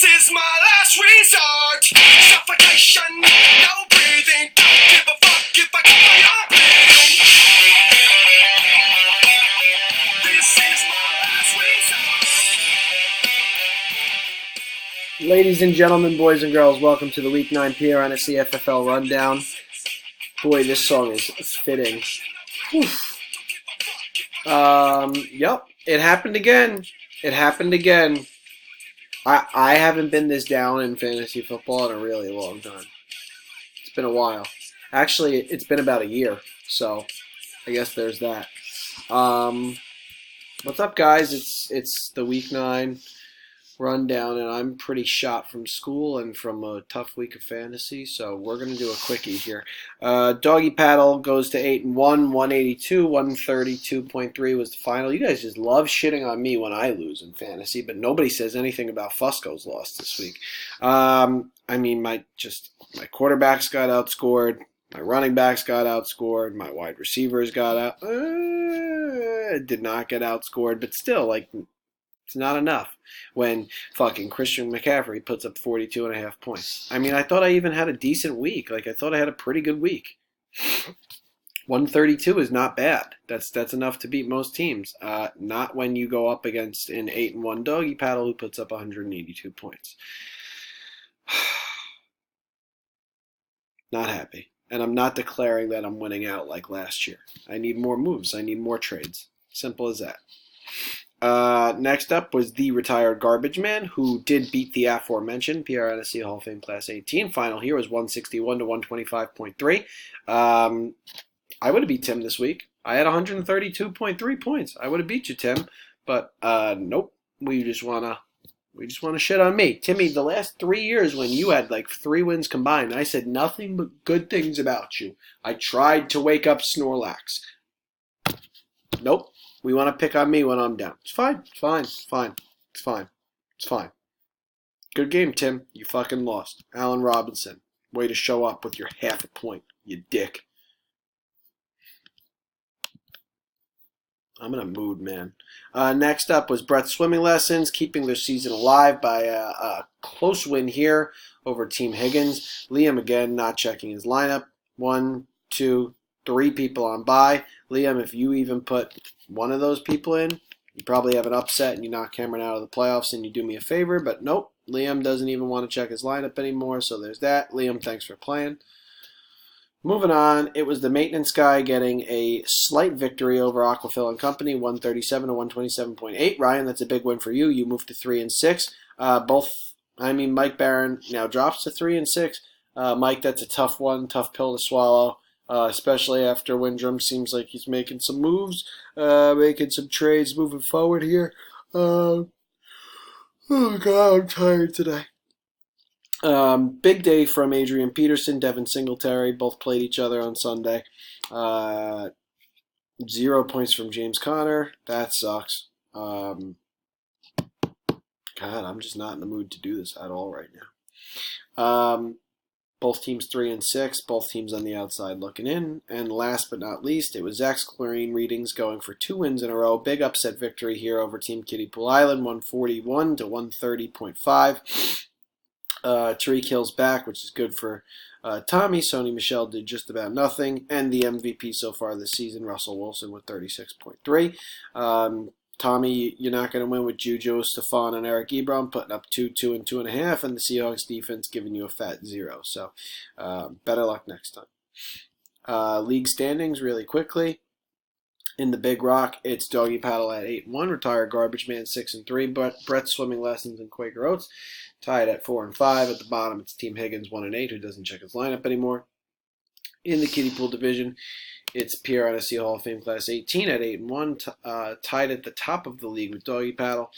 is my last resort. Suffocation, no breathing. Don't give a fuck if I get my heart beating. This is my last resort. Ladies and gentlemen, boys and girls, welcome to the Week 9 PRNSC FFL Rundown. Boy, this song is fitting. Yep, it happened again. It happened again. I haven't been this down in fantasy football in a really long time. It's been a while. Actually, it's been about a year, so I guess there's that. What's up, guys? It's the Week 9 rundown, and I'm pretty shot from school and from a tough week of fantasy, so we're going to do a quickie here. Doggy Paddle goes to 8-1, 182, 132.3 was the final. You guys just love shitting on me when I lose in fantasy, but nobody says anything about Fusco's loss this week. I mean, my quarterbacks got outscored, my running backs got outscored, my wide receivers got out. Did not get outscored, but still, it's not enough when fucking Christian McCaffrey puts up 42.5 points. I mean, I thought I even had a decent week. I thought I had a pretty good week. 132 is not bad. That's enough to beat most teams. Not when you go up against an 8-1 Doggy Paddle who puts up 182 points. Not happy. And I'm not declaring that I'm winning out like last year. I need more moves. I need more trades. Simple as that. Next up was the retired garbage man, who did beat the aforementioned PRNSC Hall of Fame Class 18. Final here was 161 to 125.3. I would have beat Tim this week. I had 132.3 points. I would have beat you, Tim, but nope. We just wanna shit on me, Timmy. The last 3 years when you had 3 wins combined, I said nothing but good things about you. I tried to wake up Snorlax. Nope. We want to pick on me when I'm down. It's fine. It's fine. It's fine. It's fine. It's fine. Good game, Tim. You fucking lost. Allen Robinson. Way to show up with your half a point, you dick. I'm in a mood, man. Next up was Brett's swimming lessons, keeping their season alive by a close win here over Team Higgins. Liam, again, not checking his lineup. 1, 2, 3 people on bye. Liam, if you even put one of those people in, you probably have an upset and you knock Cameron out of the playoffs and you do me a favor, but nope, Liam doesn't even want to check his lineup anymore, so there's that. Liam, thanks for playing. Moving on, it was the maintenance guy getting a slight victory over Aquafil and Company, 137 to 127.8. Ryan, that's a big win for you. You moved to 3-6. Mike Barron now drops to 3-6. Mike, that's a tough one, tough pill to swallow. Especially after Windrum seems like he's making some moves, making some trades moving forward here. Oh God, I'm tired today. Big day from Adrian Peterson, Devin Singletary, both played each other on Sunday. 0 points from James Conner. That sucks. God, I'm just not in the mood to do this at all right now. Both teams 3-6, both teams on the outside looking in. And last but not least, it was Zach's Chlorine readings going for 2 wins in a row. Big upset victory here over Team Kiddie Pool Island, 141 to 130.5. Tariq Hill's back, which is good for Tommy. Sony Michel did just about nothing. And the MVP so far this season, Russell Wilson, with 36.3. Tommy, you're not going to win with Juju, Stephon, and Eric Ebron putting up 2, 2, and 2.5, and the Seahawks defense giving you a fat 0. So better luck next time. League standings really quickly. In the Big Rock, it's Doggy Paddle at 8-1, retired Garbage Man 6-3, but Brett's Swimming Lessons and Quaker Oats tied at 4-5. At the bottom, it's Team Higgins 1-8, who doesn't check his lineup anymore. In the Kiddie Pool division, it's PRNSC Hall of Fame Class 18 at 8-1, tied at the top of the league with Doggy Paddle.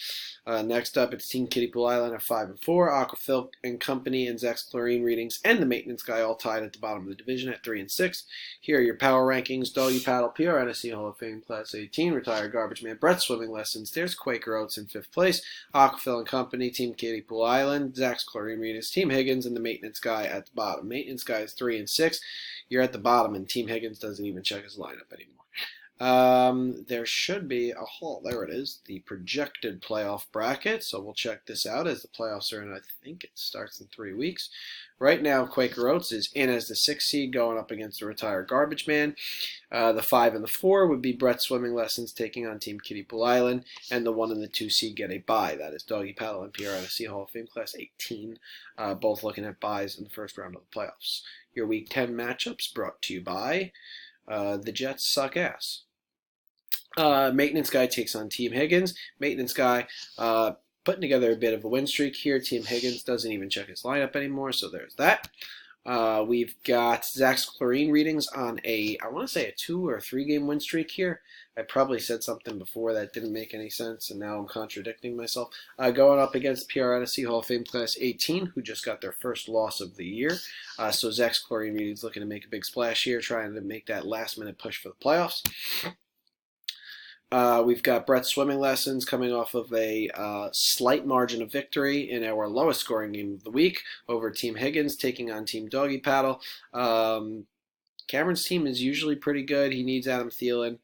Next up, it's Team Kiddie Pool Island at 5-4. Aquafil and Company and Zach's Chlorine readings and the maintenance guy all tied at the bottom of the division at 3-6. Here are your power rankings: Doggy Paddle, PRNSC Hall of Fame Class 18, retired Garbage Man, Brett Swimming Lessons. There's Quaker Oats in 5th place. Aquafil and Company, Team Kiddie Pool Island, Zach's Chlorine readings, Team Higgins, and the maintenance guy at the bottom. Maintenance guy is 3-6. You're at the bottom, and Team Higgins doesn't even check his lineup anymore. There should be a whole, there it is, the projected playoff bracket. So we'll check this out as the playoffs are in, I think it starts in 3 weeks. Right now, Quaker Oats is in as the 6th seed going up against the retired Garbage Man. The 5 and the 4 would be Brett Swimming Lessons taking on Team Kiddie Pool Island, and the 1 and the 2 seed get a bye. That is Doggy Paddle and PRNSC Hall of Fame Class 18, both looking at byes in the first round of the playoffs. Your Week 10 matchups brought to you by the Jets suck ass. Maintenance Guy takes on Team Higgins. Maintenance Guy putting together a bit of a win streak here. Team Higgins doesn't even check his lineup anymore, so there's that. We've got Zach's chlorine readings on I want to say a 2 or 3 game win streak here. I probably said something before that didn't make any sense, and now I'm contradicting myself. Going up against PRNSC Hall of Fame Class 18, who just got their first loss of the year. So Zach's chlorine readings looking to make a big splash here, trying to make that last-minute push for the playoffs. We've got Brett's Swimming Lessons coming off of a slight margin of victory in our lowest scoring game of the week over Team Higgins, taking on Team Doggy Paddle. Cameron's team is usually pretty good. He needs Adam Thielen.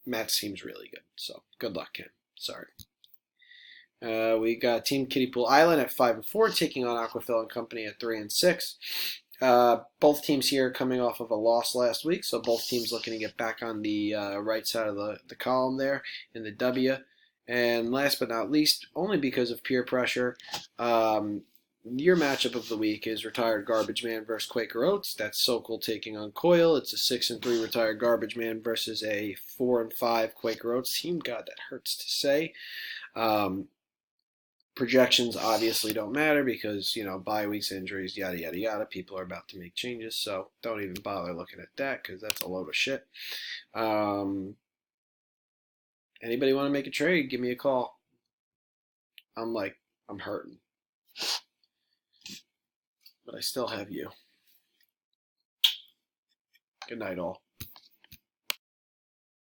Matt's team's really good, so good luck, Cam. Sorry. We got Team Kiddie Pool Island at 5 and 4, taking on Aquafil and Company at 3 and 6. Both teams here coming off of a loss last week, so both teams looking to get back on the right side of the column there in the W. And last but not least, only because of peer pressure, your matchup of the week is Retired Garbage Man versus Quaker Oats. That's Sokol taking on Coyle. It's a 6 and 3 Retired Garbage Man versus a 4 and 5 Quaker Oats team. God, that hurts to say. Projections obviously don't matter because, bye weeks, injuries, yada, yada, yada. People are about to make changes, so don't even bother looking at that because that's a load of shit. Anybody want to make a trade, give me a call. I'm hurting. But I still have you. Good night, all.